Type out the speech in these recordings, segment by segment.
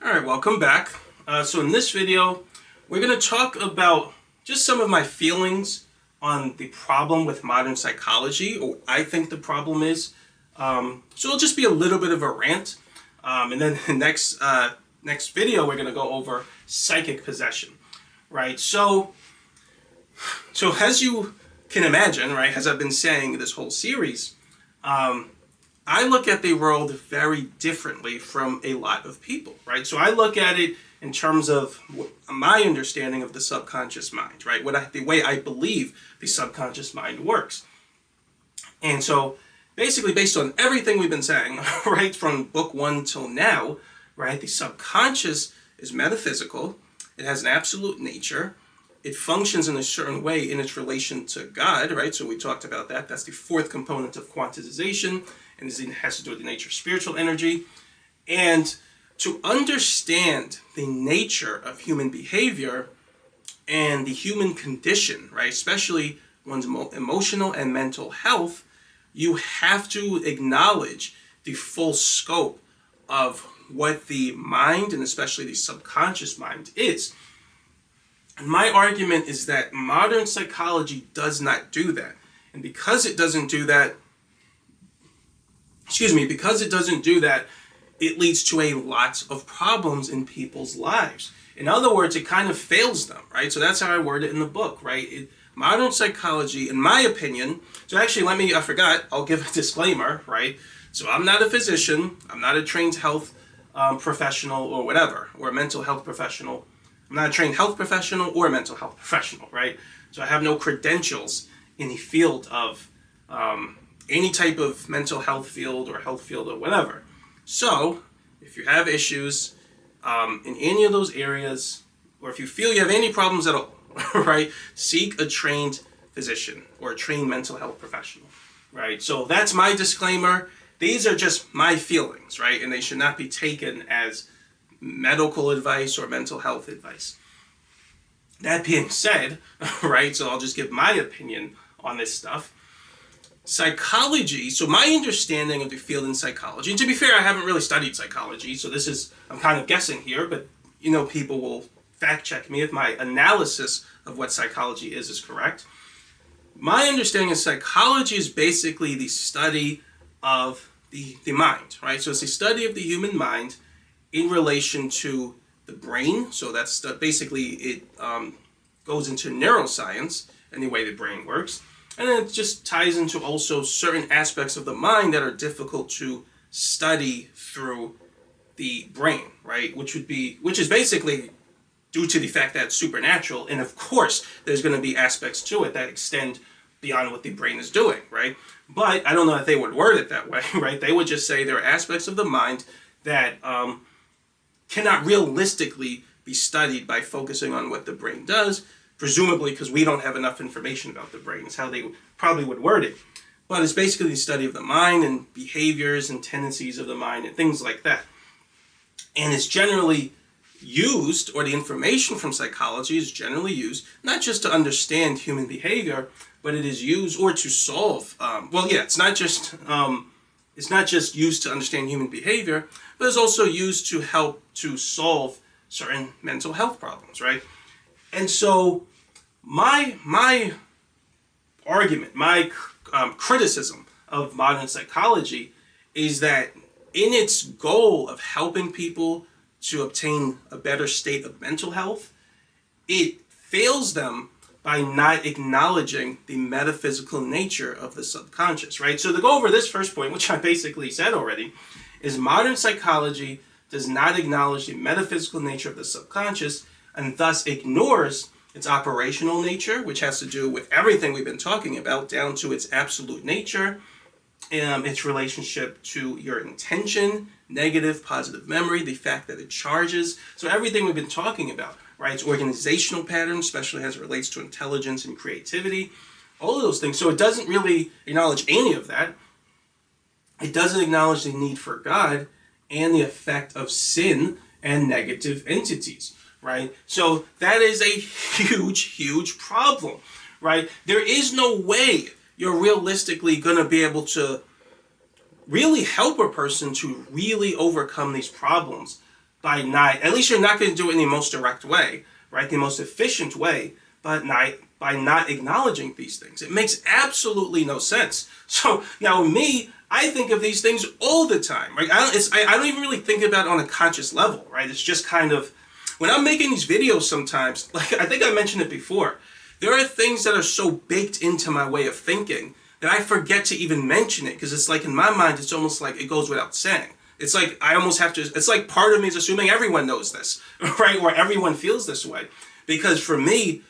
Alright, welcome back. So in this video, we're going to talk about just some of my feelings on the problem with modern psychology, or what I think the problem is. So it'll just be a little bit of a rant. And then the next video, we're going to go over psychic possession. Right, so as you can imagine, right, as I've been saying this whole series, I look at the world very differently from a lot of people, right? So I look at it in terms of my understanding of the subconscious mind, right? The way I believe the subconscious mind works. And so basically based on everything we've been saying, right, from book 1 till now, right, the subconscious is metaphysical. It has an absolute nature. It functions in a certain way in its relation to God, right? So we talked about that. That's the fourth component of quantization, and it has to do with the nature of spiritual energy. And to understand the nature of human behavior and the human condition, right, especially one's emotional and mental health, you have to acknowledge the full scope of what the mind, and especially the subconscious mind, is. And my argument is that modern psychology does not do that. And because it doesn't do that, it leads to a lot of problems in people's lives. In other words, it kind of fails them, right? So that's how I word it in the book, right? Modern psychology, in my opinion, so actually I'll give a disclaimer, right? So I'm not a physician, I'm not a trained health professional or whatever, or a mental health professional. I'm not a trained health professional or a mental health professional, right? So I have no credentials in the field of any type of mental health field or health field or whatever. So if you have issues in any of those areas, or if you feel you have any problems at all, right, seek a trained physician or a trained mental health professional, right? So that's my disclaimer. These are just my feelings, right? And they should not be taken as medical advice or mental health advice. That being said, right, so I'll just give my opinion on this stuff. Psychology, so my understanding of the field in psychology, and to be fair, I haven't really studied psychology, so I'm kind of guessing here, but people will fact check me if my analysis of what psychology is correct. My understanding of psychology is basically the study of the mind, right? So it's the study of the human mind in relation to the brain. So that's basically it goes into neuroscience and the way the brain works. And then it just ties into also certain aspects of the mind that are difficult to study through the brain, right? Which is basically due to the fact that it's supernatural. And of course, there's going to be aspects to it that extend beyond what the brain is doing, right? But I don't know if they would word it that way, right? They would just say there are aspects of the mind that cannot realistically be studied by focusing on what the brain does, presumably because we don't have enough information about the brain. Is how they probably would word it. But it's basically the study of the mind and behaviors and tendencies of the mind and things like that. And it's generally used, or the information from psychology is generally used, not just to understand human behavior, but it is used or to solve, it's not just used to understand human behavior, but it's also used to help to solve certain mental health problems, right? And so my argument, my criticism of modern psychology is that in its goal of helping people to obtain a better state of mental health, it fails them by not acknowledging the metaphysical nature of the subconscious, right? So to go over this first point, which I basically said already, is modern psychology does not acknowledge the metaphysical nature of the subconscious and thus ignores its operational nature, which has to do with everything we've been talking about, down to its absolute nature, its relationship to your intention, negative, positive memory, the fact that it charges. So everything we've been talking about, right? Its organizational patterns, especially as it relates to intelligence and creativity, all of those things. So it doesn't really acknowledge any of that. It doesn't acknowledge the need for God and the effect of sin and negative entities, right? So that is a huge, huge problem, right? There is no way you're realistically going to be able to really help a person to really overcome these problems by not, at least you're not going to do it in the most direct way, right? The most efficient way, but not by not acknowledging these things. It makes absolutely no sense. So now me, I think of these things all the time, right? I don't even really think about it on a conscious level, right? It's just kind of, when I'm making these videos sometimes, like I think I mentioned it before, there are things that are so baked into my way of thinking that I forget to even mention it, because it's like in my mind, it's almost like it goes without saying. It's like I almost have to, it's like part of me is assuming everyone knows this, right? Or everyone feels this way. Because for me,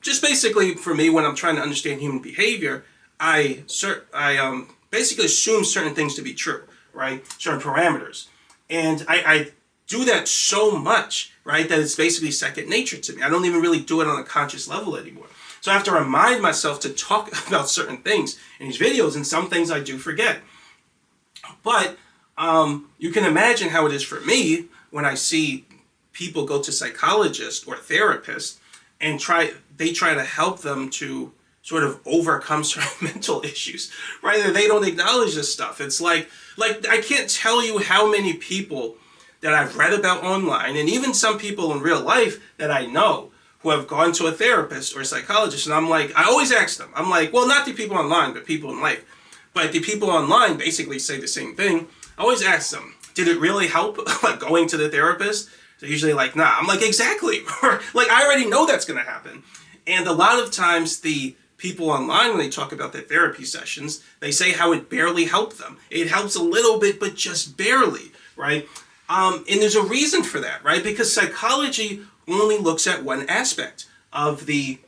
just basically for me, when I'm trying to understand human behavior, I basically assume certain things to be true, right? Certain parameters. And I do that so much, right, that it's basically second nature to me. I don't even really do it on a conscious level anymore. So I have to remind myself to talk about certain things in these videos, and some things I do forget. But you can imagine how it is for me when I see people go to psychologists or therapists and they try to help them to sort of overcome certain mental issues, right? They don't acknowledge this stuff. It's like I can't tell you how many people that I've read about online, and even some people in real life that I know who have gone to a therapist or a psychologist, and I'm like, I always ask them, I'm like, well, not the people online, but people in life. But the people online basically say the same thing. I always ask them, did it really help, like going to the therapist? They're usually like, nah. I'm like, exactly. Like, I already know that's going to happen. And a lot of times the people online, when they talk about their therapy sessions, they say how it barely helped them. It helps a little bit, but just barely, right? And there's a reason for that, right? Because psychology only looks at one aspect of the...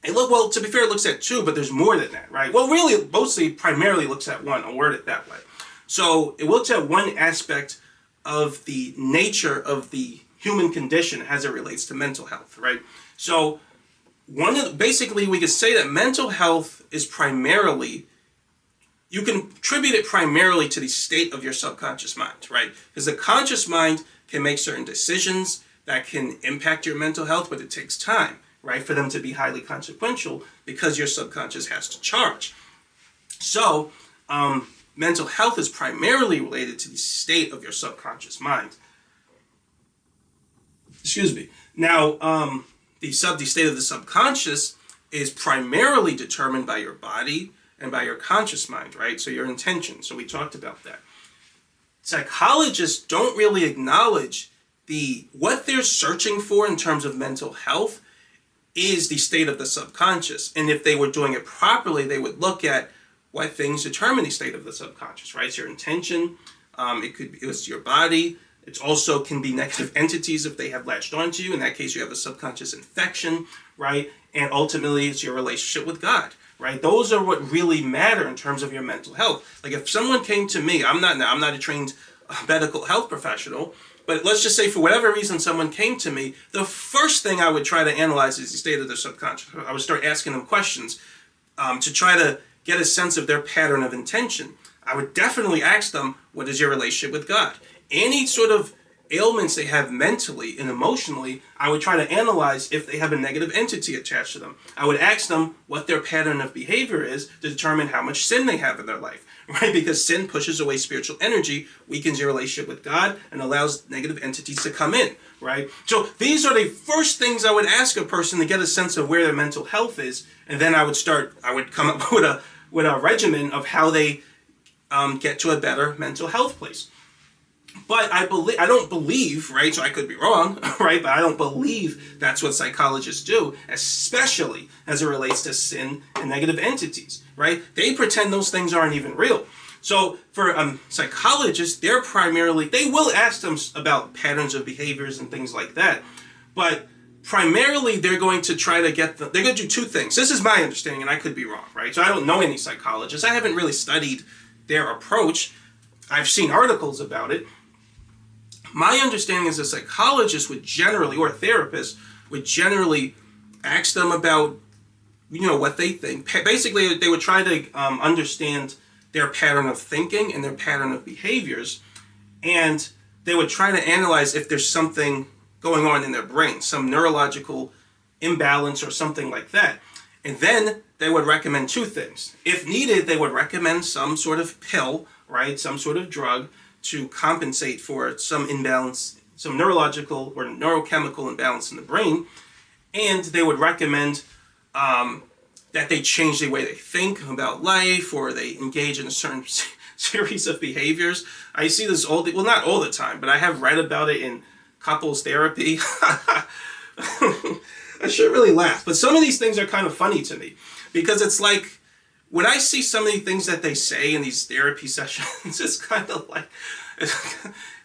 Well, to be fair, it looks at two, but there's more than that, right? Well, really, mostly, primarily looks at one. I'll word it that way. So it looks at one aspect of the nature of the human condition as it relates to mental health, right? So basically, we could say that mental health is primarily, you can attribute it primarily to the state of your subconscious mind, right? Because the conscious mind can make certain decisions that can impact your mental health, but it takes time, right, for them to be highly consequential because your subconscious has to charge. So, mental health is primarily related to the state of your subconscious mind. Excuse me. Now, the state of the subconscious is primarily determined by your body and by your conscious mind, right? So your intention. So we talked about that. Psychologists don't really acknowledge what they're searching for in terms of mental health is the state of the subconscious. And if they were doing it properly, they would look at what things determine the state of the subconscious, right? It's your intention. It was your body. It also can be negative entities if they have latched onto you. In that case, you have a subconscious infection, right? And ultimately, it's your relationship with God, right? Those are what really matter in terms of your mental health. Like if someone came to me, I'm not a trained medical health professional, but let's just say for whatever reason someone came to me, the first thing I would try to analyze is the state of their subconscious. I would start asking them questions to try to get a sense of their pattern of intention. I would definitely ask them, what is your relationship with God? Any sort of ailments they have mentally and emotionally, I would try to analyze if they have a negative entity attached to them. I would ask them what their pattern of behavior is to determine how much sin they have in their life, right? Because sin pushes away spiritual energy, weakens your relationship with God, and allows negative entities to come in, right? So these are the first things I would ask a person to get a sense of where their mental health is, and then I would come up with a regimen of how they get to a better mental health place. But I don't believe, right, so I could be wrong, right, but I don't believe that's what psychologists do, especially as it relates to sin and negative entities, right? They pretend those things aren't even real. So for psychologists, they will ask them about patterns of behaviors and things like that, but primarily they're going to try to they're going to do two things. This is my understanding, and I could be wrong, right? So I don't know any psychologists. I haven't really studied their approach. I've seen articles about it. My understanding is a psychologist would generally, or a therapist, would generally ask them about, what they think. Basically, they would try to understand their pattern of thinking and their pattern of behaviors, and they would try to analyze if there's something going on in their brain, some neurological imbalance or something like that. And then they would recommend two things. If needed, they would recommend some sort of pill, right, some sort of drug to compensate for some imbalance, some neurological or neurochemical imbalance in the brain. And they would recommend that they change the way they think about life, or they engage in a certain series of behaviors. I see this not all the time, but I have read about it in couples therapy. I should really laugh, but some of these things are kind of funny to me, because it's like, when I see some of the things that they say in these therapy sessions, it's kind of like,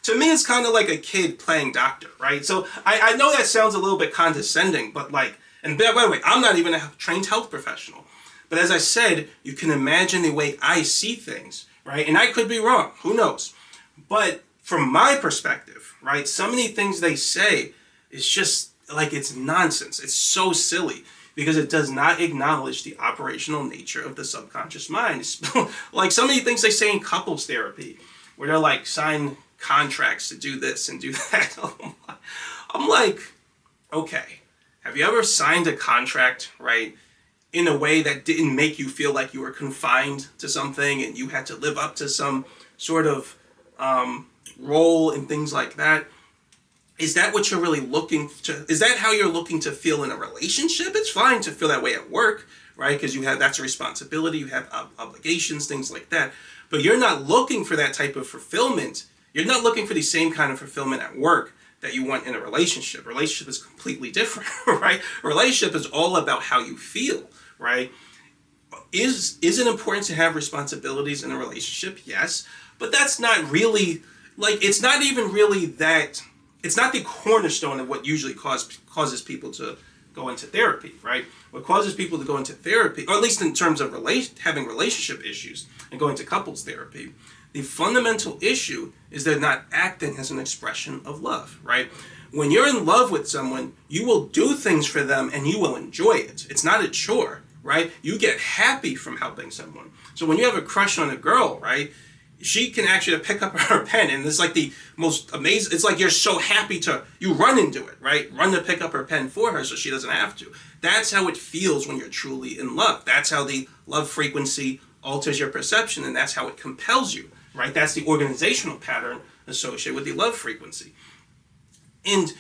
to me, it's kind of like a kid playing doctor, right? So I know that sounds a little bit condescending, but like, and by the way, I'm not even a trained health professional. But as I said, you can imagine the way I see things, right? And I could be wrong, who knows? But from my perspective, right, some of the things they say is just like, it's nonsense. It's so silly, because it does not acknowledge the operational nature of the subconscious mind. Like some of the things they say in couples therapy, where they're like, sign contracts to do this and do that. I'm like, okay, have you ever signed a contract, right, in a way that didn't make you feel like you were confined to something and you had to live up to some sort of role and things like that? Is that what you're really looking to? Is that how you're looking to feel in a relationship? It's fine to feel that way at work, right? Because that's a responsibility. You have obligations, things like that. But you're not looking for that type of fulfillment. You're not looking for the same kind of fulfillment at work that you want in a relationship. A relationship is completely different, right? A relationship is all about how you feel, right? Is it important to have responsibilities in a relationship? Yes. But that's not really, like, it's not even really that. It's not the cornerstone of what usually causes people to go into therapy, right? What causes people to go into therapy, or at least in terms of having relationship issues and going to couples therapy, the fundamental issue is they're not acting as an expression of love, right? When you're in love with someone, you will do things for them and you will enjoy it. It's not a chore, right? You get happy from helping someone. So when you have a crush on a girl, right, she can actually pick up her pen, and it's like the most amazing, it's like you're so happy you run into it, right? Run to pick up her pen for her so she doesn't have to. That's how it feels when you're truly in love. That's how the love frequency alters your perception, and that's how it compels you, right? That's the organizational pattern associated with the love frequency. And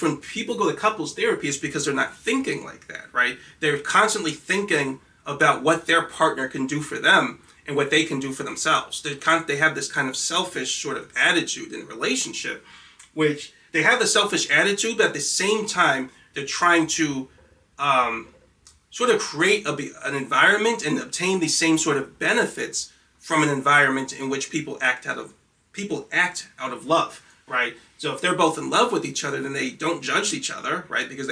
when people go to couples therapy, it's because they're not thinking like that, right? They're constantly thinking about what their partner can do for them and what they can do for themselves. They have this kind of selfish sort of attitude in a relationship, which they have a selfish attitude, but at the same time, they're trying to sort of create an environment and obtain the same sort of benefits from an environment in which people act out of love, right? So if they're both in love with each other, then they don't judge each other, right? Because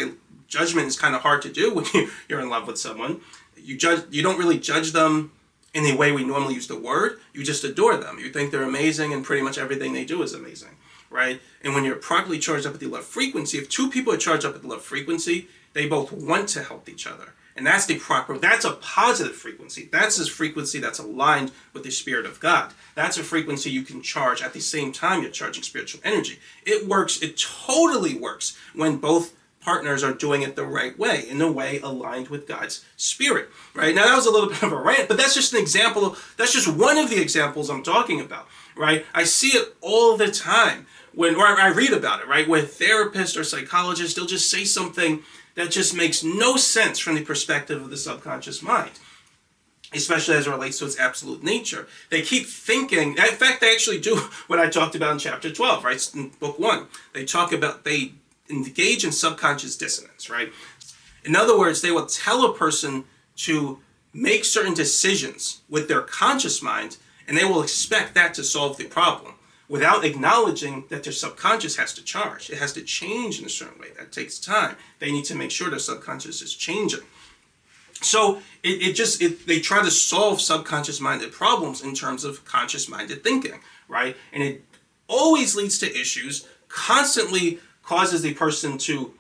judgment is kind of hard to do when you're in love with someone. You don't really judge them in the way we normally use the word. You just adore them. You think they're amazing, and pretty much everything they do is amazing, right? And when you're properly charged up with the love frequency, if two people are charged up with the love frequency, they both want to help each other. And that's a positive frequency. That's a frequency that's aligned with the Spirit of God. That's a frequency you can charge at the same time you're charging spiritual energy. It totally works when both partners are doing it the right way, in a way aligned with God's Spirit, right? Now that was a little bit of a rant, but that's just an example. That's just one of the examples I'm talking about, right? I see it all the time or I read about it, right? Where therapists or psychologists, they'll just say something that just makes no sense from the perspective of the subconscious mind, especially as it relates to its absolute nature. They keep thinking, in fact, they actually do what I talked about in chapter 12, right? In book 1, they engage in subconscious dissonance, right? In other words, they will tell a person to make certain decisions with their conscious mind, and they will expect that to solve the problem without acknowledging that their subconscious has to charge. It has to change in a certain way. That takes time. They need to make sure their subconscious is changing. So they try to solve subconscious-minded problems in terms of conscious-minded thinking, right? And it always leads to issues, constantly causes the person to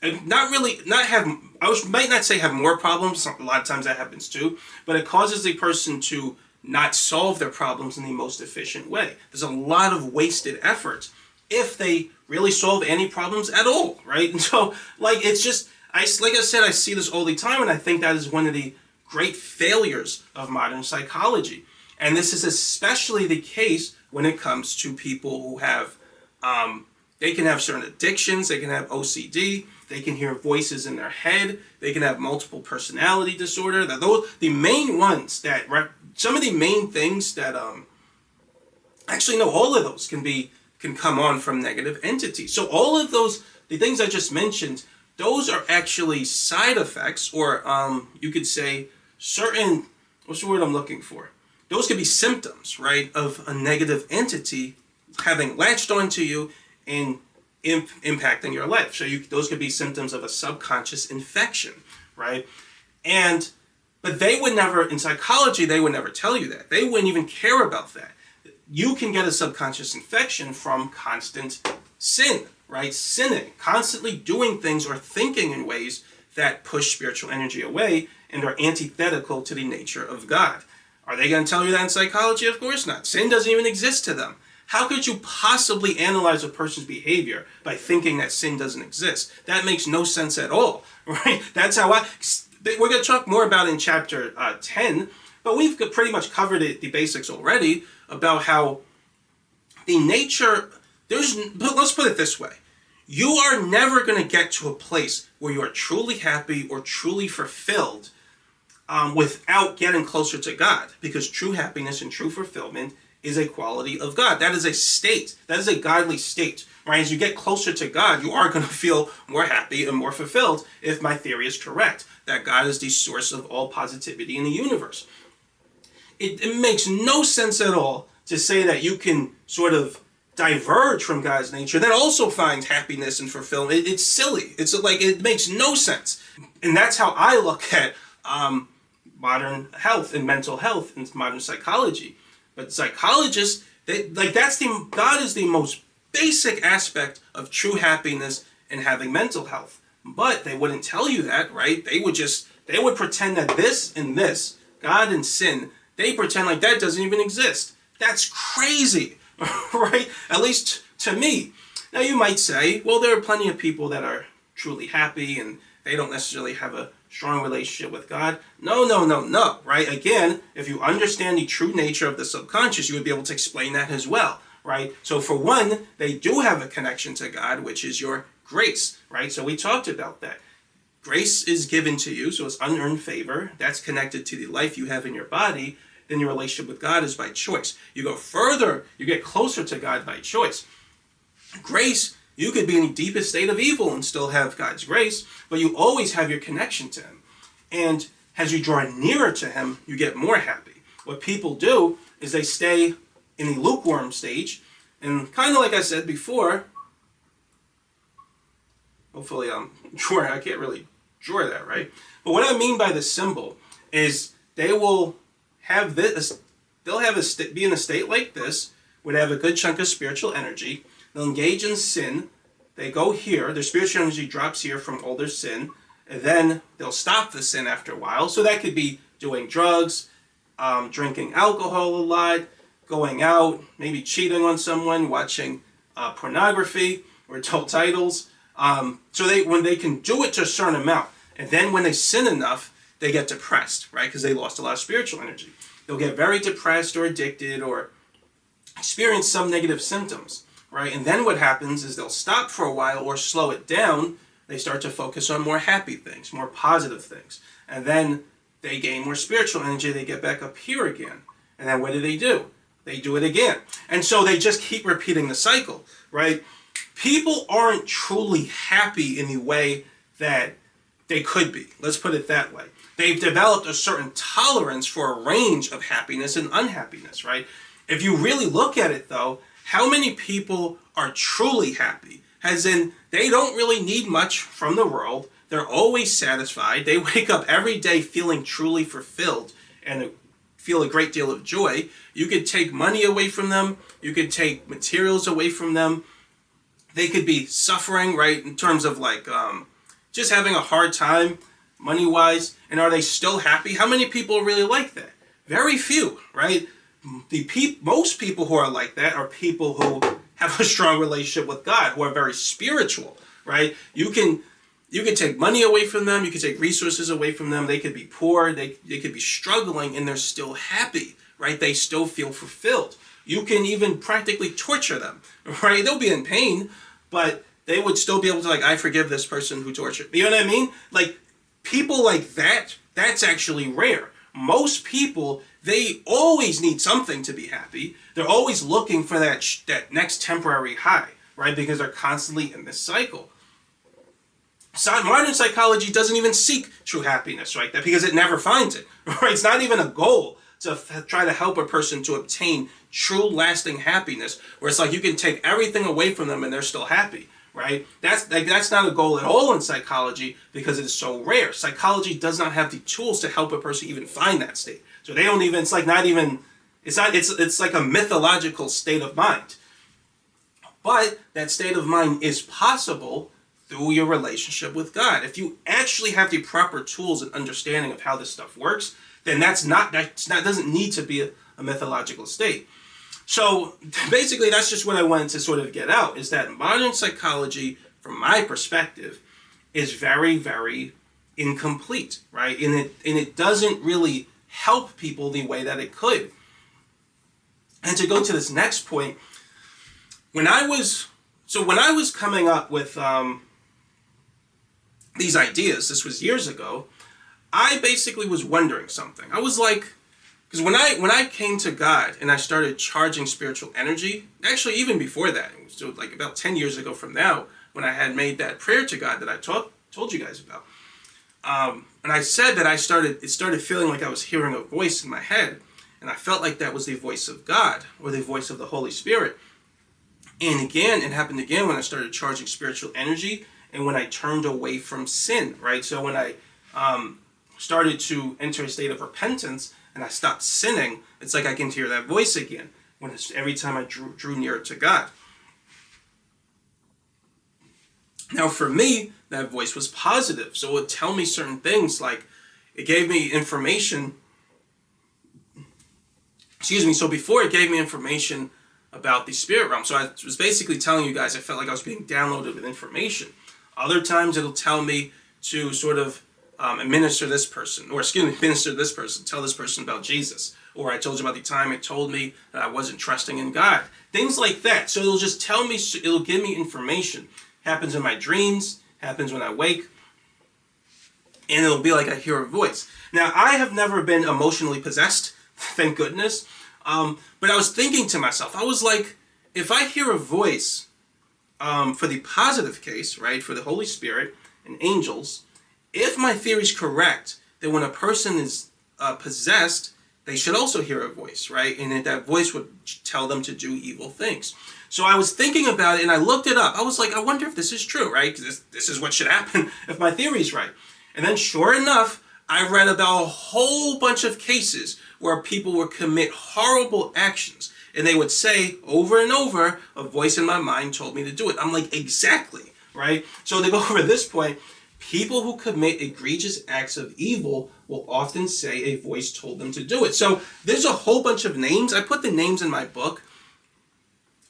might not say have more problems, a lot of times that happens too, but it causes the person to not solve their problems in the most efficient way. There's a lot of wasted effort if they really solve any problems at all, right? And so, it's just, I see this all the time, and I think that is one of the great failures of modern psychology. And this is especially the case when it comes to people who have, they can have certain addictions, they can have OCD, they can hear voices in their head, they can have multiple personality disorder. Those the main ones that some of the main things that actually no, all of those can come on from negative entities. So all of those, the things I just mentioned, those are actually side effects, or you could say certain, what's the word I'm looking for? Those could be symptoms, right, of a negative entity having latched onto you and impacting your life. So those could be symptoms of a subconscious infection, right? But they would never, in psychology, they would never tell you that. They wouldn't even care about that. You can get a subconscious infection from constant sin, right? Sinning, constantly doing things or thinking in ways that push spiritual energy away and are antithetical to the nature of God. Are they going to tell you that in psychology? Of course not. Sin doesn't even exist to them. How could you possibly analyze a person's behavior by thinking that sin doesn't exist? That makes no sense at all, right? That's how we're going to talk more about it in chapter 10, but we've pretty much covered the basics already about how the nature, let's put it this way. You are never going to get to a place where you are truly happy or truly fulfilled without getting closer to God, because true happiness and true fulfillment is a quality of God. That is a state. That is a godly state. Right? As you get closer to God, you are going to feel more happy and more fulfilled, if my theory is correct, that God is the source of all positivity in the universe. It makes no sense at all to say that you can sort of diverge from God's nature that also finds happiness and fulfillment. It's silly. It's like, it makes no sense. And that's how I look at modern health and mental health and modern psychology. But psychologists, God is the most basic aspect of true happiness and having mental health. But they wouldn't tell you that, right? They would pretend that this and this, God and sin, they pretend like that doesn't even exist. That's crazy, right? At least to me. Now you might say, well, there are plenty of people that are truly happy and they don't necessarily have a strong relationship with God. No, right? Again, if you understand the true nature of the subconscious, you would be able to explain that as well, right? So for one, they do have a connection to God, which is your grace, right? So we talked about that. Grace is given to you, so it's unearned favor. That's connected to the life you have in your body. Then your relationship with God is by choice. You go further, you get closer to God by choice. Grace, you could be in the deepest state of evil and still have God's grace, but you always have your connection to Him. And as you draw nearer to Him, you get more happy. What people do is they stay in the lukewarm stage, and kind of like I said before, hopefully I can't really draw that, right? But what I mean by the symbol is they will have this, be in a state like this, where they have a good chunk of spiritual energy. They'll engage in sin. They go here. Their spiritual energy drops here from all their sin. And then they'll stop the sin after a while. So that could be doing drugs, drinking alcohol a lot, going out, maybe cheating on someone, watching pornography or adult titles. When they can do it to a certain amount. And then when they sin enough, they get depressed, right? Because they lost a lot of spiritual energy. They'll get very depressed or addicted or experience some negative symptoms. Right? And then what happens is they'll stop for a while or slow it down. They start to focus on more happy things, more positive things. And then they gain more spiritual energy. They get back up here again. And then what do? They do it again. And so they just keep repeating the cycle, right? People aren't truly happy in the way that they could be. Let's put it that way. They've developed a certain tolerance for a range of happiness and unhappiness, right? If you really look at it, though, how many people are truly happy? As in, they don't really need much from the world. They're always satisfied. They wake up every day feeling truly fulfilled and feel a great deal of joy. You could take money away from them. You could take materials away from them. They could be suffering, right, in terms of like just having a hard time money-wise. And are they still happy? How many people are really like that? Very few, right? Most people who are like that are people who have a strong relationship with God, who are very spiritual, right? You can take money away from them, you can take resources away from them, they could be poor, they could be struggling, and they're still happy, right? They still feel fulfilled. You can even practically torture them, right? They'll be in pain, but they would still be able to, like, I forgive this person who tortured me. You know what I mean? Like, people like that, that's actually rare. Most people, they always need something to be happy. They're always looking for that next temporary high, right? Because they're constantly in this cycle. Modern psychology doesn't even seek true happiness, right? Because it never finds it, right? It's not even a goal to try to help a person to obtain true lasting happiness, where it's like you can take everything away from them and they're still happy, right? That's not a goal at all in psychology, because it's so rare. Psychology does not have the tools to help a person even find that state. So they don't even, it's like not even, it's like a mythological state of mind. But that state of mind is possible through your relationship with God. If you actually have the proper tools and understanding of how this stuff works, then that doesn't need to be a mythological state. So basically, that's just what I wanted to sort of get out, is that modern psychology, from my perspective, is very, very incomplete, right? And it doesn't really help people the way that it could. And to go to this next point, when I was coming up with these ideas, this was years ago, I basically was wondering something. I was like, because when I came to God and I started charging spiritual energy, actually even before that, it was like about 10 years ago from now, when I had made that prayer to God that I told you guys about. And I said that it started feeling like I was hearing a voice in my head, and I felt like that was the voice of God, or the voice of the Holy Spirit. And again, it happened again when I started charging spiritual energy, and when I turned away from sin, right? So when I started to enter a state of repentance and I stopped sinning, it's like I can hear that voice again every time I drew nearer to God. Now for me, that voice was positive. So it would tell me certain things, like it gave me information. So before it gave me information about the spirit realm. So I was basically telling you guys, I felt like I was being downloaded with information. Other times it'll tell me to sort of minister this person, tell this person about Jesus. Or I told you about the time it told me that I wasn't trusting in God. Things like that. So it'll just tell me, it'll give me information. Happens in my dreams, happens when I wake, and it'll be like I hear a voice. Now, I have never been emotionally possessed, thank goodness, but I was thinking to myself, I was like, if I hear a voice, for the positive case, right, for the Holy Spirit and angels, if my theory is correct, that when a person is possessed, they should also hear a voice, right? And that voice would tell them to do evil things. So I was thinking about it and I looked it up. I was like, I wonder if this is true, right? Because this is what should happen if my theory is right. And then sure enough, I read about a whole bunch of cases where people would commit horrible actions. And they would say over and over, a voice in my mind told me to do it. I'm like, exactly, right? So to go over this point, people who commit egregious acts of evil will often say a voice told them to do it. So there's a whole bunch of names. I put the names in my book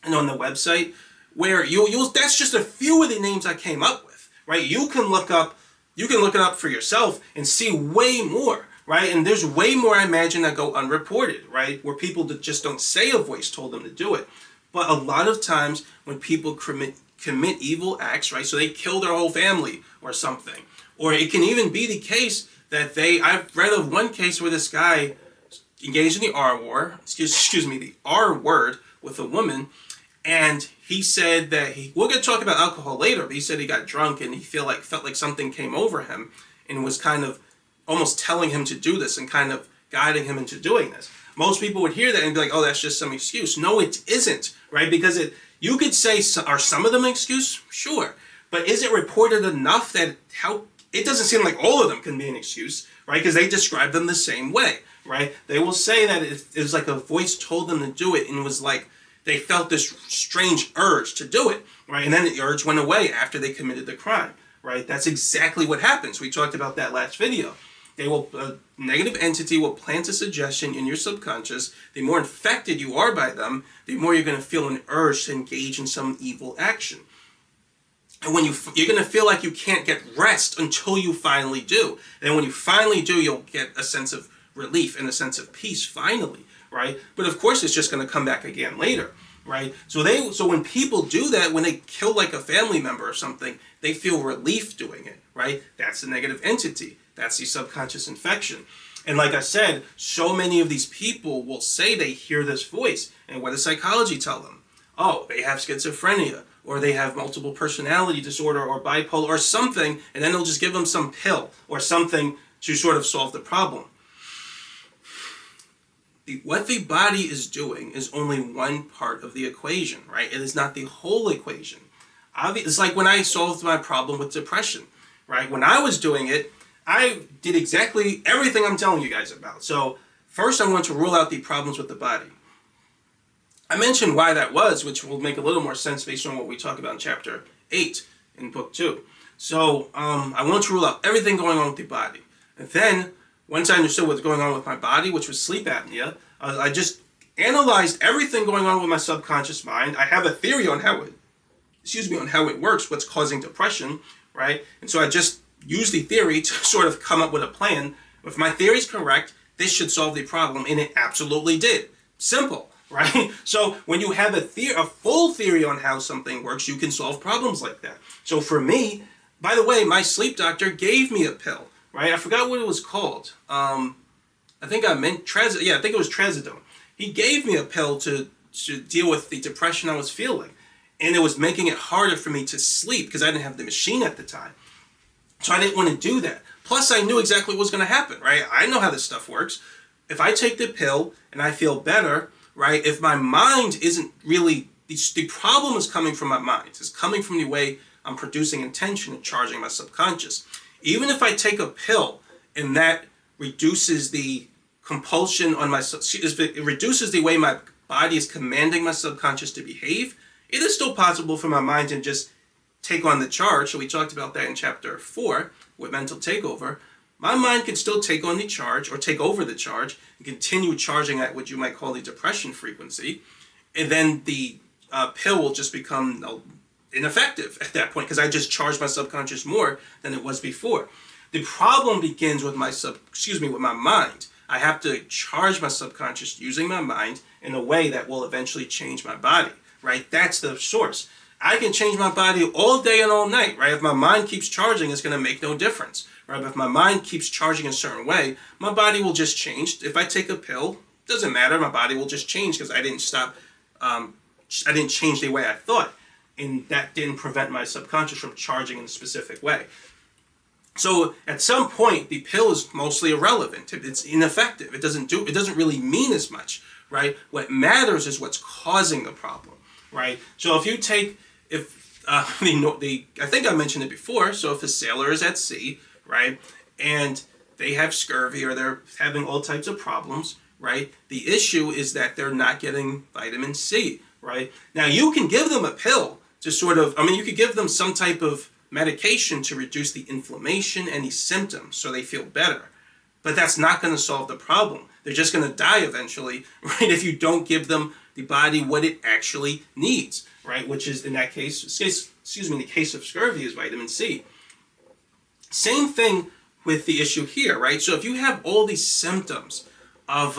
and on the website, where that's just a few of the names I came up with, right? You can look it up for yourself and see way more, right? And there's way more, I imagine, that go unreported, right? Where people that just don't say a voice told them to do it. But a lot of times when people commit evil acts, right? So they kill their whole family or something. Or it can even be the case that I've read of one case where this guy engaged in the the R word with a woman. And he said that we're going to talk about alcohol later, but he said he got drunk and he felt like something came over him and was kind of almost telling him to do this and kind of guiding him into doing this. Most people would hear that and be like, oh, that's just some excuse. No, it isn't, right? Because you could say, are some of them an excuse? Sure. But is it reported enough that it doesn't seem like all of them can be an excuse, right? Because they describe them the same way, right? They will say that it was like a voice told them to do it and it was like, they felt this strange urge to do it, right? And then the urge went away after they committed the crime, right? That's exactly what happens. We talked about that last video. A negative entity will plant a suggestion in your subconscious. The more infected you are by them, the more you're going to feel an urge to engage in some evil action. And when you're going to feel like you can't get rest until you finally do. And when you finally do, you'll get a sense of relief and a sense of peace finally, right? But of course, it's just going to come back again later, right? So when people do that, when they kill like a family member or something, they feel relief doing it, right? That's the negative entity. That's the subconscious infection. And like I said, so many of these people will say they hear this voice. And what does psychology tell them? Oh, they have schizophrenia, or they have multiple personality disorder, or bipolar, or something, and then they'll just give them some pill or something to sort of solve the problem. What the body is doing is only one part of the equation, right? It is not the whole equation. It's like when I solved my problem with depression, right? When I was doing it, I did exactly everything I'm telling you guys about. So first I want to rule out the problems with the body. I mentioned why that was, which will make a little more sense based on what we talk about in chapter 8 in book 2. So I want to rule out everything going on with the body. And then once I understood what's going on with my body, which was sleep apnea, I just analyzed everything going on with my subconscious mind. I have a theory on how it works, what's causing depression, right? And so I just used the theory to sort of come up with a plan. If my theory is correct, this should solve the problem, and it absolutely did. Simple, right? So when you have a full theory on how something works, you can solve problems like that. So for me, by the way, my sleep doctor gave me a pill, right? I forgot what it was called. I think it was trazodone. He gave me a pill to deal with the depression I was feeling. And it was making it harder for me to sleep because I didn't have the machine at the time. So I didn't want to do that. Plus, I knew exactly what was going to happen, right? I know how this stuff works. If I take the pill and I feel better, right? If my mind isn't really, the problem is coming from my mind. It's coming from the way I'm producing intention and charging my subconscious. Even if I take a pill and that reduces the compulsion on it reduces the way my body is commanding my subconscious to behave, it is still possible for my mind to just take on the charge. So we talked about that in chapter 4 with mental takeover. My mind can still take on the charge or take over the charge and continue charging at what you might call the depression frequency. And then the pill will just become ineffective at that point because I just charged my subconscious more than it was before. The problem begins with my mind. I have to charge my subconscious using my mind in a way that will eventually change my body, right? That's the source. I can change my body all day and all night, right? If my mind keeps charging, it's going to make no difference, right? But if my mind keeps charging a certain way, my body will just change. If I take a pill, it doesn't matter. My body will just change because I didn't change the way I thought. And that didn't prevent my subconscious from charging in a specific way. So at some point, the pill is mostly irrelevant. It's ineffective. It doesn't really mean as much, right? What matters is what's causing the problem, right? So if you take, I think I mentioned it before. So if a sailor is at sea, right, and they have scurvy or they're having all types of problems, right? The issue is that they're not getting vitamin C, right? Now you can give them a pill to you could give them some type of medication to reduce the inflammation and the symptoms so they feel better. But that's not going to solve the problem. They're just going to die eventually, right? If you don't give them the body what it actually needs, right? Which is in that case, in the case of scurvy is vitamin C. Same thing with the issue here, right? So if you have all these symptoms of,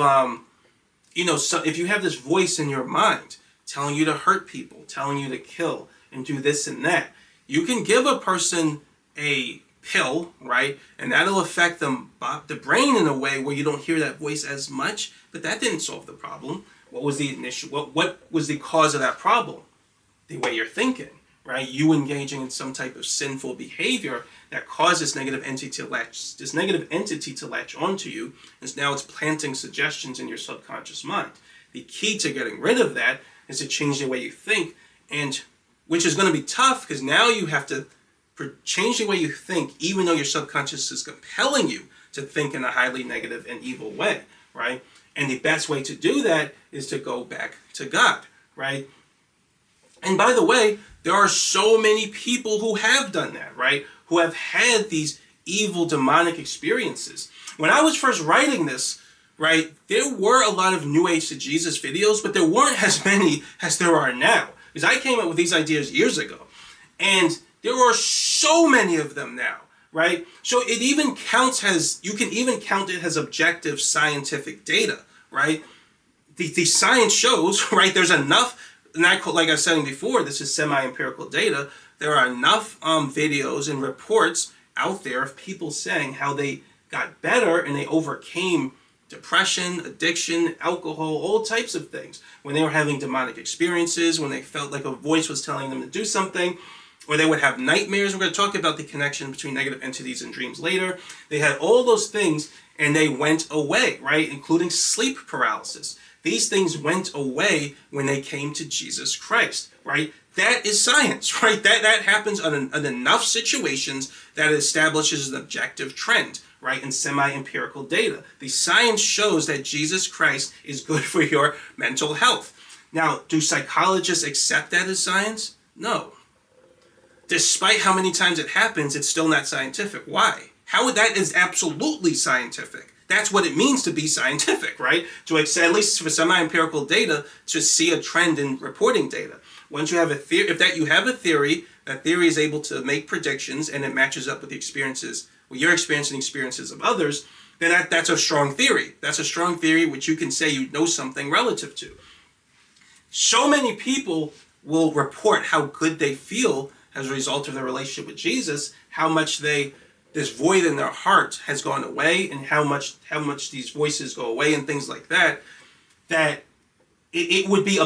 if you have this voice in your mind telling you to hurt people, telling you to kill and do this and that, you can give a person a pill, right? And that'll affect the brain in a way where you don't hear that voice as much, but that didn't solve the problem. What was what was the cause of that problem? The way you're thinking, right? You engaging in some type of sinful behavior that causes negative entity to latch onto you, and now it's planting suggestions in your subconscious mind. The key to getting rid of that is to change the way you think, and which is going to be tough because now you have to change the way you think, even though your subconscious is compelling you to think in a highly negative and evil way, right? And the best way to do that is to go back to God, right? And by the way, there are so many people who have done that, right? Who have had these evil demonic experiences. When I was first writing this, right, there were a lot of New Age to Jesus videos, but there weren't as many as there are now. Because I came up with these ideas years ago. And there are so many of them now, right? So it even counts as, you can even count it as objective scientific data, right? The science shows, right, there's enough, and like I was saying before, this is semi-empirical data, there are enough videos and reports out there of people saying how they got better and they overcame depression, addiction, alcohol, all types of things. When they were having demonic experiences, when they felt like a voice was telling them to do something, or they would have nightmares. We're going to talk about the connection between negative entities and dreams later. They had all those things and they went away, right? Including sleep paralysis. These things went away when they came to Jesus Christ, right? That is science, right? That happens in enough situations that it establishes an objective trend, right? In semi-empirical data. The science shows that Jesus Christ is good for your mental health. Now, do psychologists accept that as science? No. Despite how many times it happens, it's still not scientific. Why? That is absolutely scientific. That's what it means to be scientific, right? To accept, at least for semi-empirical data, to see a trend in reporting data. Once you have a theory, you have a theory, that theory is able to make predictions and it matches up with the experiences, with your experience and experiences of others, then that's a strong theory. That's a strong theory which you can say you know something relative to. So many people will report how good they feel as a result of their relationship with Jesus, how much this void in their heart has gone away, and how much these voices go away and things like that, that it would be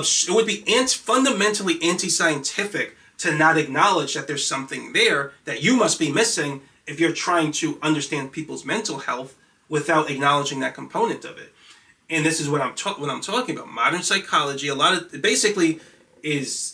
fundamentally anti-scientific to not acknowledge that there's something there that you must be missing if you're trying to understand people's mental health without acknowledging that component of it. And this is what I'm talking about. Modern psychology, it basically is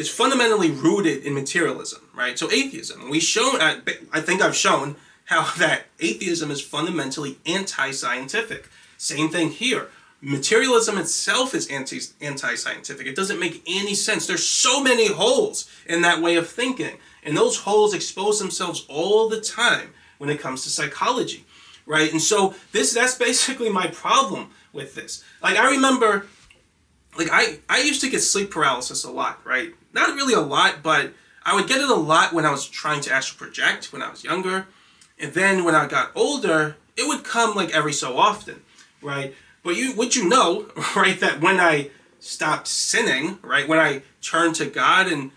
fundamentally rooted in materialism, right? So atheism. I think I've shown how that atheism is fundamentally anti-scientific. Same thing here. Materialism itself is anti-scientific. It doesn't make any sense. There's so many holes in that way of thinking. And those holes expose themselves all the time when it comes to psychology, right? And so that's basically my problem with this. Like, I remember, I used to get sleep paralysis a lot, right? Not really a lot, but I would get it a lot when I was trying to astral project when I was younger. And then when I got older, it would come like every so often, right? But would you know, right, that when I stopped sinning, right, when I turned to God and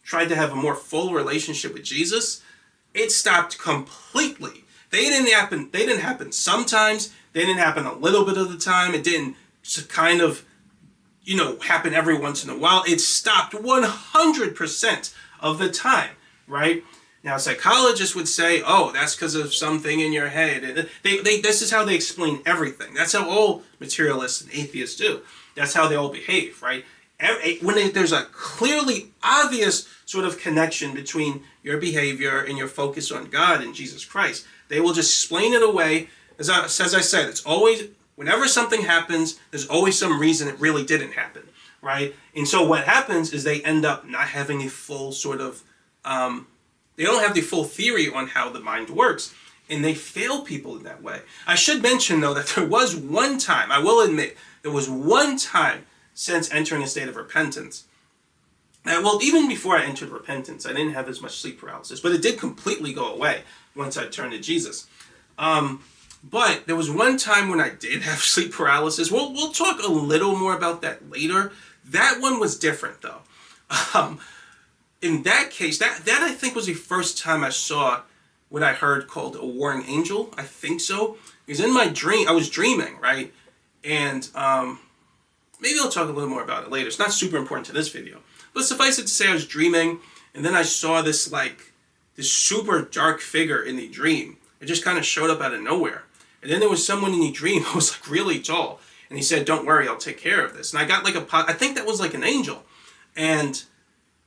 tried to have a more full relationship with Jesus, it stopped completely. They didn't happen sometimes. They didn't happen a little bit of the time. It didn't kind of, happen every once in a while. It stopped 100% of the time, right? Now, psychologists would say, oh, that's because of something in your head. This is how they explain everything. That's how all materialists and atheists do. That's how they all behave, right? When there's a clearly obvious sort of connection between your behavior and your focus on God and Jesus Christ, they will just explain it away. As I said, it's always, whenever something happens, there's always some reason it really didn't happen, right? And so what happens is they end up not having a full sort of, they don't have the full theory on how the mind works, and they fail people in that way. I should mention, though, that there was one time, I will admit, there was one time since entering a state of repentance. Even before I entered repentance, I didn't have as much sleep paralysis, but it did completely go away once I turned to Jesus. But there was one time when I did have sleep paralysis. We'll talk a little more about that later. That one was different, though. In that case, that I think was the first time I saw what I heard called a warring angel. I think so. Because in my dream, I was dreaming, right? And maybe I'll talk a little more about it later. It's not super important to this video. But suffice it to say, I was dreaming, and then I saw this super dark figure in the dream. It just kind of showed up out of nowhere. And then there was someone in the dream who was really tall. And he said, don't worry, I'll take care of this. And I got I think that was like an angel. And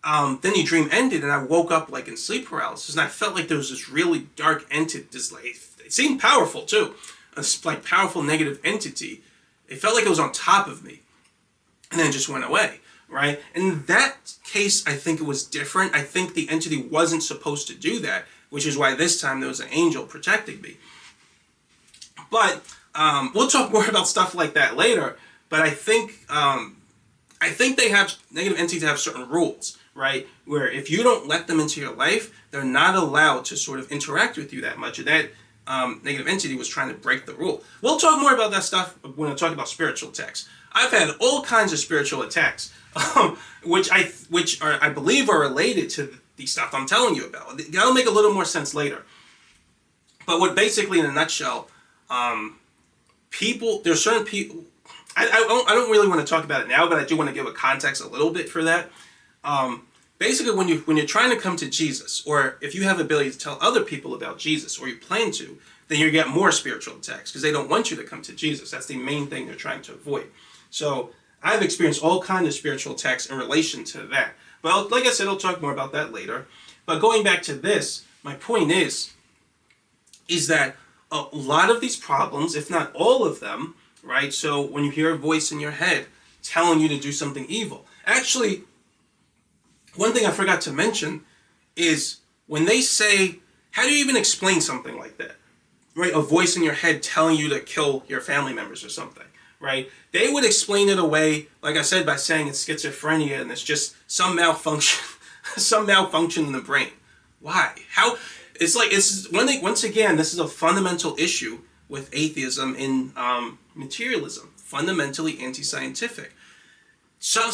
then the dream ended, and I woke up in sleep paralysis. And I felt like there was this really dark entity. It seemed powerful too. This powerful negative entity. It felt like it was on top of me. And then it just went away. Right? In that case, I think it was different. I think the entity wasn't supposed to do that, which is why this time there was an angel protecting me. But we'll talk more about stuff like that later. But I think they have negative entities have certain rules, right? Where if you don't let them into your life, they're not allowed to sort of interact with you that much. And that negative entity was trying to break the rule. We'll talk more about that stuff when I talk about spiritual attacks. I've had all kinds of spiritual attacks, which I believe are related to the stuff I'm telling you about. That'll make a little more sense later. But what basically, in a nutshell, there's certain people. I don't really want to talk about it now, but I do want to give a context a little bit for that. Basically, when you're trying to come to Jesus, or if you have the ability to tell other people about Jesus, or you plan to, then you get more spiritual attacks because they don't want you to come to Jesus. That's the main thing they're trying to avoid. So I've experienced all kinds of spiritual attacks in relation to that. But like I said, I'll talk more about that later. But going back to this, my point is that a lot of these problems, if not all of them, right? So when you hear a voice in your head telling you to do something evil. Actually, one thing I forgot to mention is when they say, how do you even explain something like that? Right? A voice in your head telling you to kill your family members or something, right? They would explain it away, like I said, by saying it's schizophrenia and it's just some malfunction, some malfunction in the brain. Why? How? Once again, this is a fundamental issue with atheism and materialism, fundamentally anti-scientific. So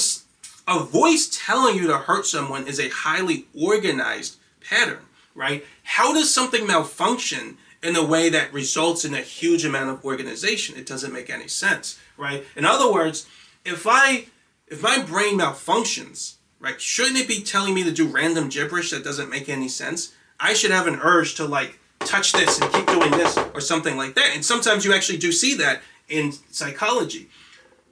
a voice telling you to hurt someone is a highly organized pattern, right? How does something malfunction in a way that results in a huge amount of organization? It doesn't make any sense, right? In other words, if my brain malfunctions, right, shouldn't it be telling me to do random gibberish that doesn't make any sense? I should have an urge to touch this and keep doing this or something like that. And sometimes you actually do see that in psychology.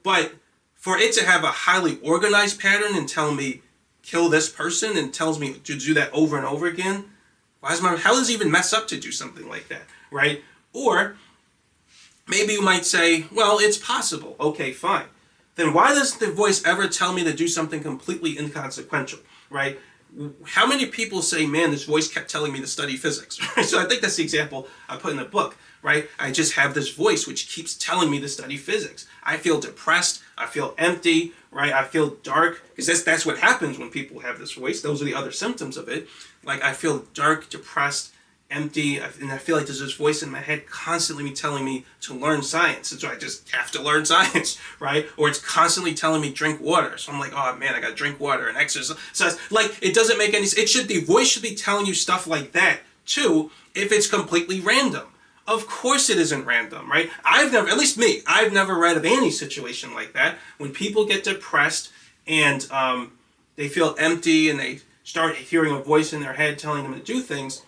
But for it to have a highly organized pattern and tell me kill this person and tells me to do that over and over again, how does it even mess up to do something like that, right? Or maybe you might say, well, it's possible. Okay, fine. Then why does the voice ever tell me to do something completely inconsequential, right? How many people say, man, this voice kept telling me to study physics? So I think that's the example I put in the book, right? I just have this voice which keeps telling me to study physics. I feel depressed. I feel empty, right? I feel dark, because that's what happens when people have this voice. Those are the other symptoms of it. Like I feel dark, depressed, empty, and I feel like there's this voice in my head constantly telling me to learn science. And so I just have to learn science, right? Or it's constantly telling me drink water. So I'm like, oh man, I gotta drink water and exercise. So it's like, it doesn't make any sense. The voice should be telling you stuff like that too, if it's completely random. Of course it isn't random, right? I've never read of any situation like that. When people get depressed and they feel empty and they start hearing a voice in their head telling them to do things,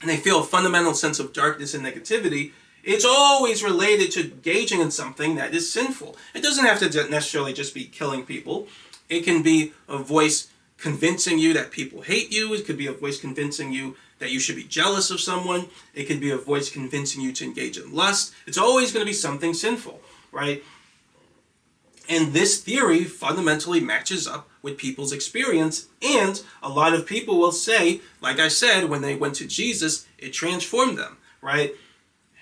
and they feel a fundamental sense of darkness and negativity, it's always related to engaging in something that is sinful. It doesn't have to necessarily just be killing people. It can be a voice convincing you that people hate you. It could be a voice convincing you that you should be jealous of someone. It could be a voice convincing you to engage in lust. It's always going to be something sinful, right? And this theory fundamentally matches up with people's experience, and a lot of people will say, like I said, when they went to Jesus, it transformed them, right?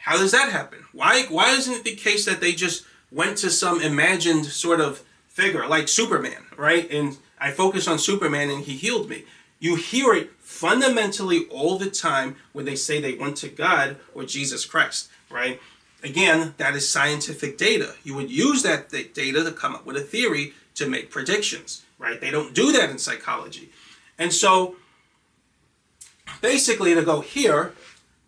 How does that happen? Why isn't it the case that they just went to some imagined sort of figure, like Superman, right? And I focused on Superman and he healed me. You hear it fundamentally all the time when they say they went to God or Jesus Christ, right? Again, that is scientific data. You would use that data to come up with a theory to make predictions, right? They don't do that in psychology. And so, basically, to go here,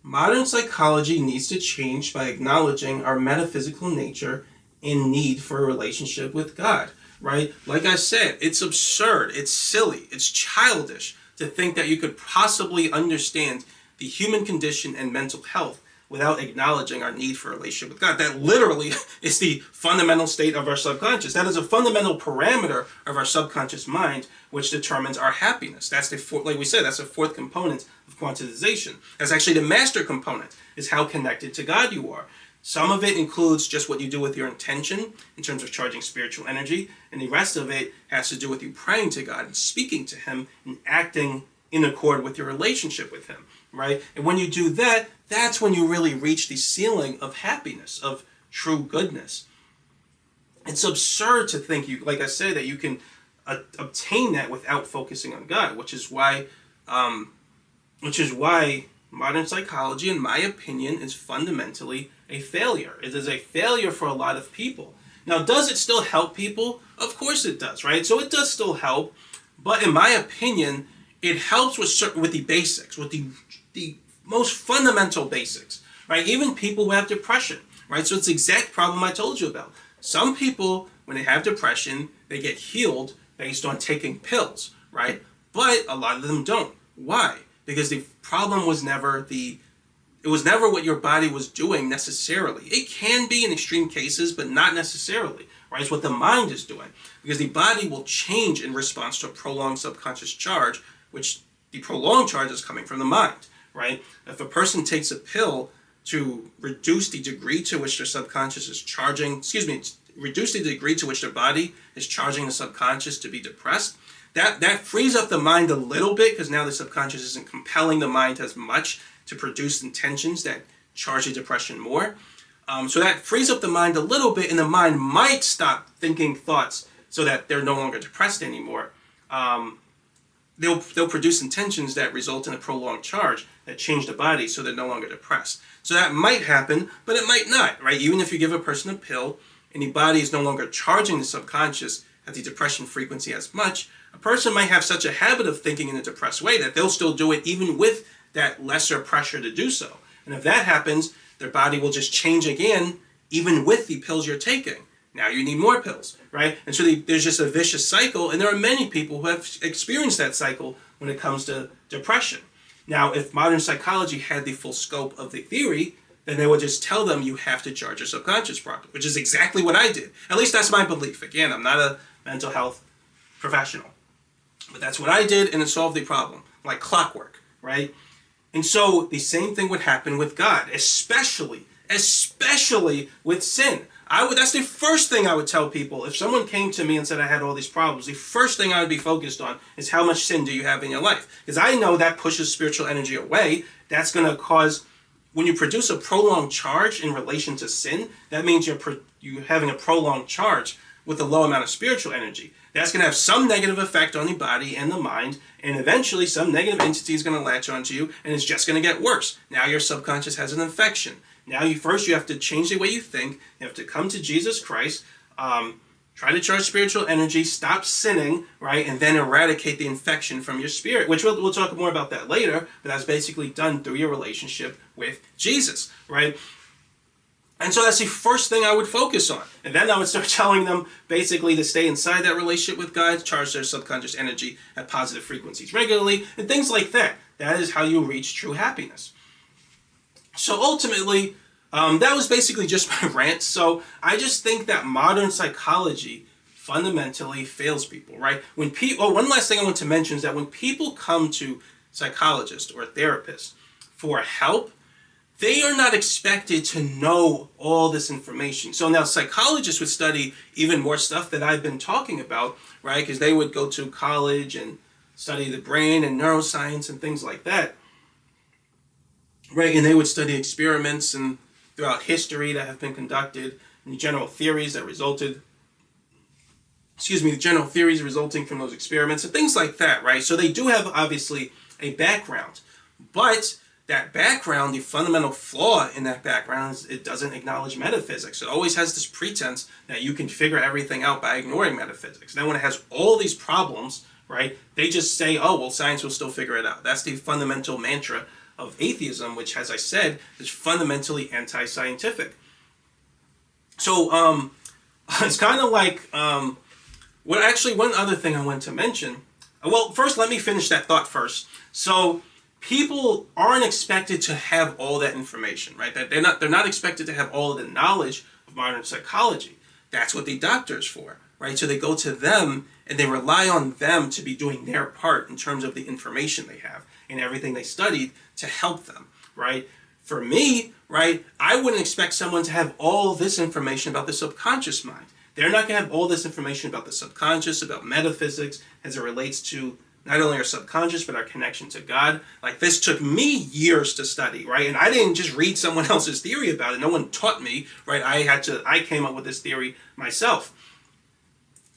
modern psychology needs to change by acknowledging our metaphysical nature and need for a relationship with God, right? Like I said, it's absurd, it's silly, it's childish to think that you could possibly understand the human condition and mental health without acknowledging our need for a relationship with God. That literally is the fundamental state of our subconscious. That is a fundamental parameter of our subconscious mind, which determines our happiness. That's like we said, that's the fourth component of quantization. That's actually the master component, is how connected to God you are. Some of it includes just what you do with your intention in terms of charging spiritual energy, and the rest of it has to do with you praying to God and speaking to Him and acting in accord with your relationship with Him, right? And when you do that, that's when you really reach the ceiling of happiness, of true goodness. It's absurd to think, like I said, that you can obtain that without focusing on God, which is why modern psychology, in my opinion, is fundamentally a failure. It is a failure for a lot of people. Now, does it still help people? Of course it does, right? So it does still help, but in my opinion, it helps with the basics, with the most fundamental basics, right? Even people who have depression, right? So it's the exact problem I told you about. Some people, when they have depression, they get healed based on taking pills, right? But a lot of them don't. Why? Because the problem was never what your body was doing necessarily. It can be in extreme cases, but not necessarily, right? It's what the mind is doing. Because the body will change in response to a prolonged subconscious charge, which the prolonged charge is coming from the mind, right? If a person takes a pill to reduce the degree to which their subconscious is charging, reduce the degree to which their body is charging the subconscious to be depressed, that frees up the mind a little bit, because now the subconscious isn't compelling the mind as much to produce intentions that charge the depression more. So that frees up the mind a little bit, and the mind might stop thinking thoughts so that they're no longer depressed anymore. They'll produce intentions that result in a prolonged charge that change the body so they're no longer depressed. So that might happen, but it might not, right? Even if you give a person a pill and the body is no longer charging the subconscious at the depression frequency as much, a person might have such a habit of thinking in a depressed way that they'll still do it even with that lesser pressure to do so. And if that happens, their body will just change again, even with the pills you're taking. Now you need more pills, right? And so there's just a vicious cycle, and there are many people who have experienced that cycle when it comes to depression. Now, if modern psychology had the full scope of the theory, then they would just tell them you have to charge your subconscious properly, which is exactly what I did. At least that's my belief. Again, I'm not a mental health professional. But that's what I did, and it solved the problem, like clockwork, right? And so the same thing would happen with God, especially with sin. That's the first thing I would tell people. If someone came to me and said I had all these problems, the first thing I would be focused on is how much sin do you have in your life? Because I know that pushes spiritual energy away. That's going to cause, when you produce a prolonged charge in relation to sin, that means you're having a prolonged charge with a low amount of spiritual energy. That's going to have some negative effect on the body and the mind, and eventually some negative entity is going to latch onto you, and it's just going to get worse. Now your subconscious has an infection. Now you have to change the way you think. You have to come to Jesus Christ, try to charge spiritual energy, stop sinning, right, and then eradicate the infection from your spirit, which we'll talk more about that later, but that's basically done through your relationship with Jesus, right? And so that's the first thing I would focus on. And then I would start telling them basically to stay inside that relationship with God, charge their subconscious energy at positive frequencies regularly, and things like that. That is how you reach true happiness. So ultimately, that was basically just my rant. So I just think that modern psychology fundamentally fails people, right? One last thing I want to mention is that when people come to psychologists or therapists for help, they are not expected to know all this information. So now psychologists would study even more stuff that I've been talking about, right? Because they would go to college and study the brain and neuroscience and things like that, right? And they would study experiments and throughout history that have been conducted and the general theories resulting from those experiments and things like that, right? So they do have obviously a background, but that background, the fundamental flaw in that background is it doesn't acknowledge metaphysics. It always has this pretense that you can figure everything out by ignoring metaphysics. Then when it has all these problems, right, they just say, oh, well, science will still figure it out. That's the fundamental mantra of atheism, which, as I said, is fundamentally anti-scientific. So it's kind of like, one other thing I wanted to mention. Well, first, let me finish that thought first. So people aren't expected to have all that information, right? That they're not expected to have all of the knowledge of modern psychology. That's what the doctor is for, right? So they go to them and they rely on them to be doing their part in terms of the information they have and everything they studied to help them, right? For me, right, I wouldn't expect someone to have all this information about the subconscious mind. They're not going to have all this information about the subconscious, about metaphysics, as it relates to not only our subconscious, but our connection to God. Like, this took me years to study, right? And I didn't just read someone else's theory about it. No one taught me, right? I came up with this theory myself.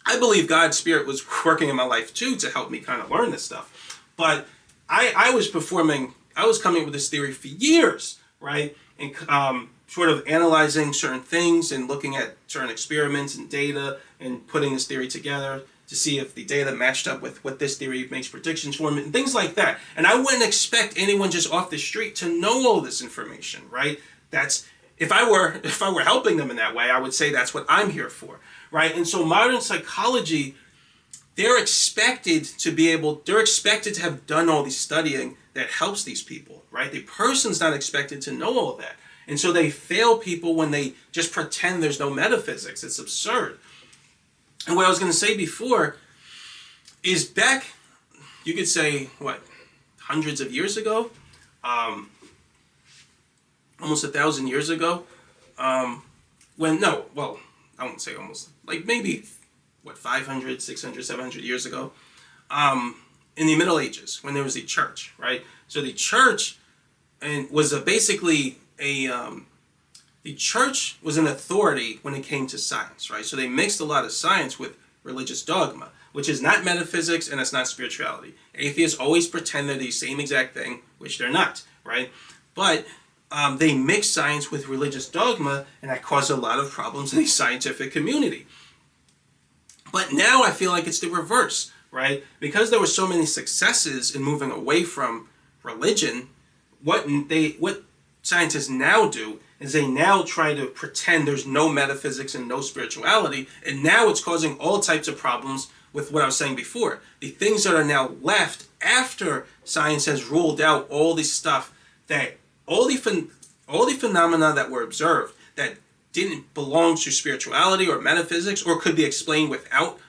I believe God's Spirit was working in my life too to help me kind of learn this stuff. But I was coming up with this theory for years, right? And sort of analyzing certain things and looking at certain experiments and data and putting this theory together to see if the data matched up with what this theory makes predictions for and things like that. And I wouldn't expect anyone just off the street to know all this information, right? That's if I were helping them in that way, I would say that's what I'm here for, right? And so modern psychology, they're expected to have done all the studying that helps these people, right? The person's not expected to know all of that. And so they fail people when they just pretend there's no metaphysics. It's absurd. And what I was going to say before is back, you could say, hundreds of years ago, almost 1,000 years ago, I won't say almost, like maybe, 500, 600, 700 years ago, in the Middle Ages, when there was the church, right? So the church was the church was an authority when it came to science, right? So they mixed a lot of science with religious dogma, which is not metaphysics and it's not spirituality. Atheists always pretend they're the same exact thing, which they're not, right? But they mix science with religious dogma, and that caused a lot of problems in the scientific community. But now I feel like it's the reverse, right? Because there were so many successes in moving away from religion, what scientists now do is they now try to pretend there's no metaphysics and no spirituality, and now it's causing all types of problems with what I was saying before. The things that are now left after science has ruled out all this stuff, that all the phenomena that were observed that didn't belong to spirituality or metaphysics or could be explained without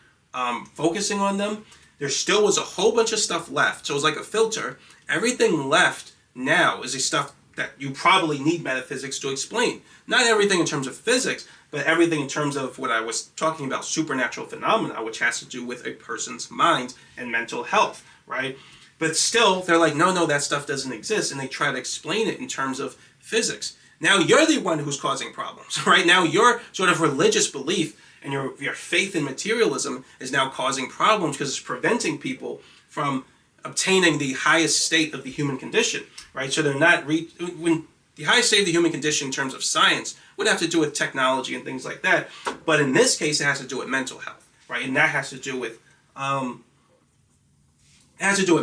focusing on them, there still was a whole bunch of stuff left. So it was like a filter. Everything left now is the stuff that you probably need metaphysics to explain. Not everything in terms of physics, but everything in terms of what I was talking about, supernatural phenomena, which has to do with a person's mind and mental health, right? But still, they're like, no, that stuff doesn't exist, and they try to explain it in terms of physics. Now you're the one who's causing problems, right? Now your sort of religious belief and your faith in materialism is now causing problems because it's preventing people from obtaining the highest state of the human condition, right? So they're not when the highest state of the human condition in terms of science would have to do with technology and things like that, but in this case it has to do with mental health, right? And that has to do with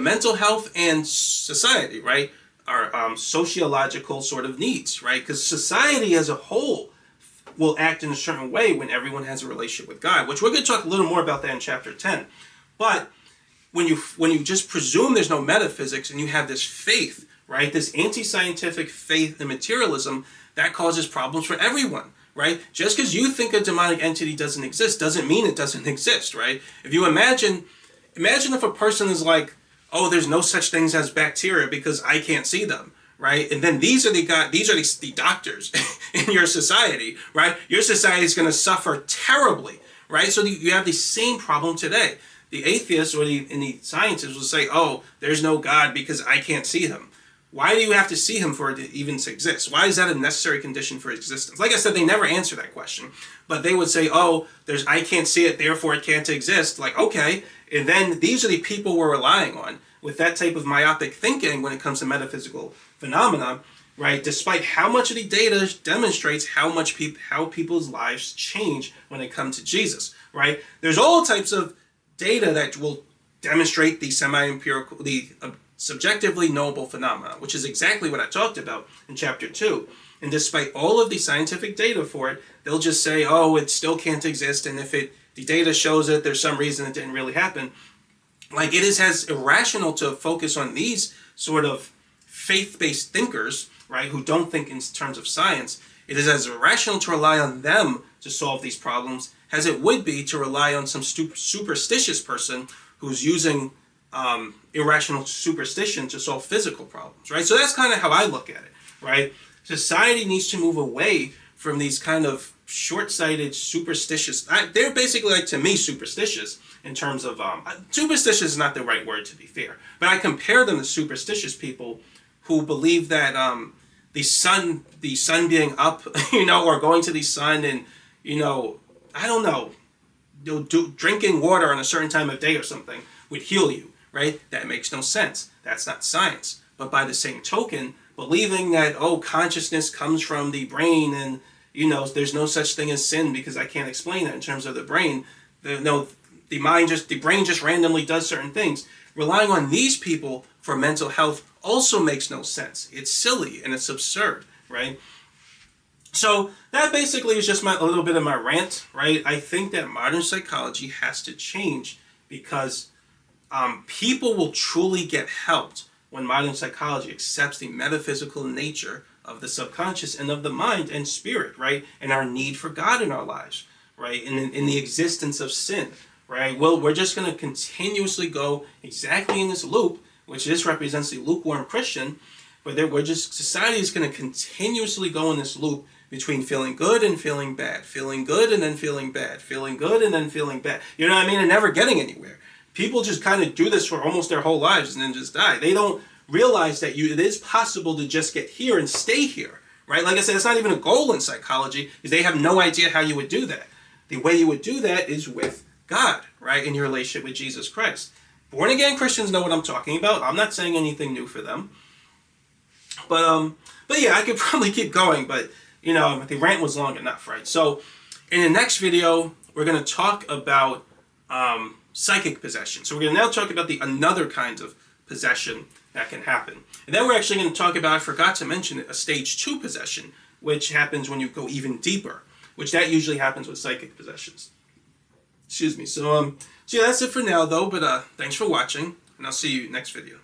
mental health and society, right? Our sociological sort of needs, right? Because society as a whole will act in a certain way when everyone has a relationship with God, which we're going to talk a little more about that in chapter 10. But when you just presume there's no metaphysics and you have this faith, right, this anti-scientific faith in materialism, that causes problems for everyone, right? Just because you think a demonic entity doesn't exist doesn't mean it doesn't exist, right? If you imagine if a person is like, oh, there's no such things as bacteria because I can't see them, right? And then these are the doctors in your society, right? Your society is going to suffer terribly, right? So you have the same problem today. The atheists or the scientists will say, oh, there's no God because I can't see him. Why do you have to see him for it to even exist? Why is that a necessary condition for existence? Like I said, they never answer that question. But they would say, oh, I can't see it, therefore it can't exist. Like, okay. And then these are the people we're relying on with that type of myopic thinking when it comes to metaphysical phenomena, right? Despite how much of the data demonstrates how people's lives change when it comes to Jesus, right? There's all types of data that will demonstrate the semi-empirical, the subjectively knowable phenomena, which is exactly what I talked about in chapter 2. And despite all of the scientific data for it, they'll just say, oh, it still can't exist, and if the data shows it, there's some reason it didn't really happen. Like, it is as irrational to focus on these sort of faith-based thinkers, right, who don't think in terms of science. It is as irrational to rely on them to solve these problems as it would be to rely on some superstitious person who's using irrational superstition to solve physical problems, right? So that's kind of how I look at it, right? Society needs to move away from these kind of short-sighted, superstitious. They're basically, like, to me, superstitious in terms of superstitious is not the right word, to be fair, but I compare them to superstitious people who believe that the sun being up, or going to the sun, and I don't know, drinking water on a certain time of day or something would heal you, right? That makes no sense. That's not science. But by the same token, believing that, oh, consciousness comes from the brain and, there's no such thing as sin because I can't explain that in terms of the brain. The brain just randomly does certain things. Relying on these people for mental health also makes no sense. It's silly and it's absurd, right? So that basically is just a little bit of my rant, right? I think that modern psychology has to change because people will truly get helped when modern psychology accepts the metaphysical nature of the subconscious and of the mind and spirit, right? And our need for God in our lives, right? And in the existence of sin, right? Well, we're just going to continuously go exactly in this loop, which represents the lukewarm Christian, but society is going to continuously go in this loop between feeling good and feeling bad, feeling good and then feeling bad, feeling good and then feeling bad. You know what I mean? And never getting anywhere. People just kind of do this for almost their whole lives and then just die. They don't realize that it is possible to just get here and stay here, right? Like I said, it's not even a goal in psychology because they have no idea how you would do that. The way you would do that is with God, right? In your relationship with Jesus Christ. Born again Christians know what I'm talking about. I'm not saying anything new for them. But yeah, I could probably keep going, but the rant was long enough, right? So in the next video, we're going to talk about psychic possession. So we're going to now talk about another kind of possession that can happen. And then we're actually going to talk about, I forgot to mention it, a stage 2 possession, which happens when you go even deeper, which that usually happens with psychic possessions. Excuse me. So yeah, that's it for now though, but thanks for watching, and I'll see you next video.